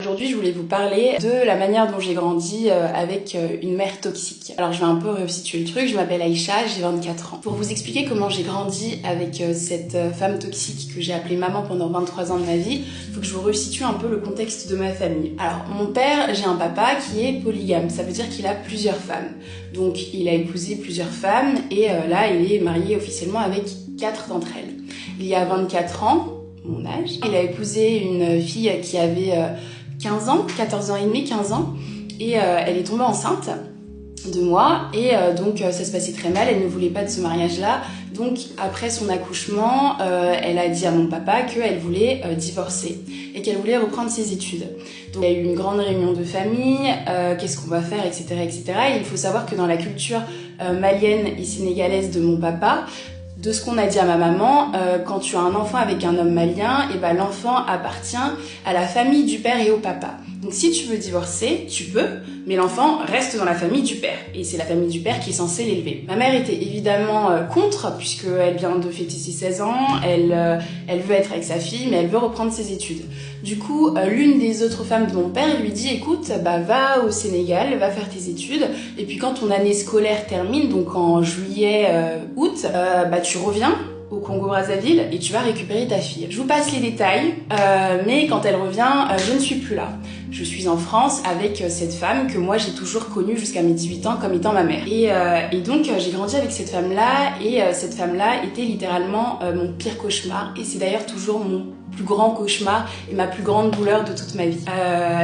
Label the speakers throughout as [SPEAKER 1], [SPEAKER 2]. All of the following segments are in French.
[SPEAKER 1] Aujourd'hui, je voulais vous parler de la manière dont j'ai grandi avec une mère toxique. Alors, je vais un peu resituer le truc. Je m'appelle Aïcha, j'ai 24 ans. Pour vous expliquer comment j'ai grandi avec cette femme toxique que j'ai appelée maman pendant 23 ans de ma vie, il faut que je vous resitue un peu le contexte de ma famille. Alors, mon père, j'ai un papa qui est polygame. Ça veut dire qu'il a plusieurs femmes. Donc, il a épousé plusieurs femmes et là, il est marié officiellement avec 4 d'entre elles. Il y a 24 ans, mon âge, il a épousé une fille qui avait 15 ans, 14 ans et demi, 15 ans, et elle est tombée enceinte de moi, et donc ça se passait très mal, elle ne voulait pas de ce mariage-là, donc après son accouchement, elle a dit à mon papa qu'elle voulait divorcer, et qu'elle voulait reprendre ses études. Donc il y a eu une grande réunion de famille, qu'est-ce qu'on va faire, etc., etc., et il faut savoir que dans la culture malienne et sénégalaise de mon papa, de ce qu'on a dit à ma maman, quand tu as un enfant avec un homme malien, et ben l'enfant appartient à la famille du père et au papa. Donc si tu veux divorcer, tu peux, mais l'enfant reste dans la famille du père. Et c'est la famille du père qui est censée l'élever. Ma mère était évidemment contre, puisqu'elle vient de fêter ses 16 ans, elle veut être avec sa fille, mais elle veut reprendre ses études. Du coup, l'une des autres femmes de mon père lui dit, écoute, bah va au Sénégal, va faire tes études, et puis quand ton année scolaire termine, donc en juillet, août, bah tu reviens au Congo-Brazzaville et tu vas récupérer ta fille. Je vous passe les détails, mais quand elle revient, je ne suis plus là. Je suis en France avec cette femme que moi j'ai toujours connue jusqu'à mes 18 ans comme étant ma mère. Et donc j'ai grandi avec cette femme-là, et cette femme-là était littéralement mon pire cauchemar, et c'est d'ailleurs toujours mon plus grand cauchemar et ma plus grande douleur de toute ma vie.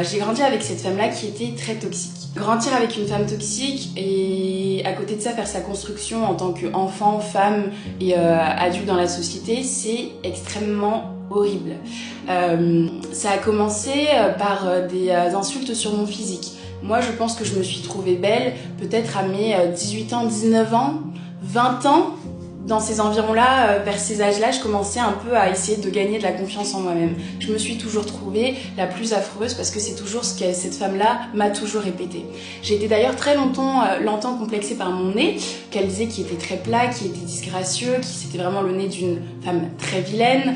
[SPEAKER 1] J'ai grandi avec cette femme-là qui était très toxique. Grandir avec une femme toxique et à côté de ça faire sa construction en tant qu'enfant, femme et adulte dans la société, c'est extrêmement horrible. Ça a commencé par des insultes sur mon physique. Moi je pense que je me suis trouvée belle peut-être à mes 18 ans, 19 ans, 20 ans. Dans ces environs-là, vers ces âges-là, je commençais un peu à essayer de gagner de la confiance en moi-même. Je me suis toujours trouvée la plus affreuse parce que c'est toujours ce que cette femme-là m'a toujours répété. J'ai été d'ailleurs très longtemps complexée par mon nez, qu'elle disait qu'il était très plat, qu'il était disgracieux, qui c'était vraiment le nez d'une femme très vilaine.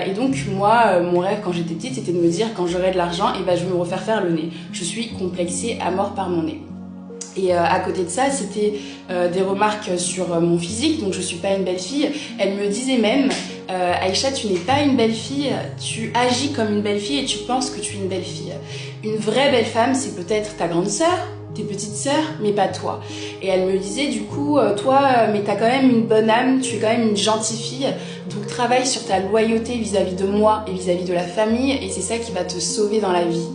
[SPEAKER 1] Et donc moi, mon rêve quand j'étais petite, c'était de me dire quand j'aurais de l'argent, et ben je vais me refaire faire le nez. Je suis complexée à mort par mon nez. Et à côté de ça, c'était des remarques sur mon physique, donc je suis pas une belle fille. Elle me disait même, Aïcha, tu n'es pas une belle fille, tu agis comme une belle fille et tu penses que tu es une belle fille. Une vraie belle femme, c'est peut-être ta grande sœur, tes petites sœurs, mais pas toi. Et elle me disait du coup, toi, mais t'as quand même une bonne âme, tu es quand même une gentille fille, donc travaille sur ta loyauté vis-à-vis de moi et vis-à-vis de la famille, et c'est ça qui va te sauver dans la vie.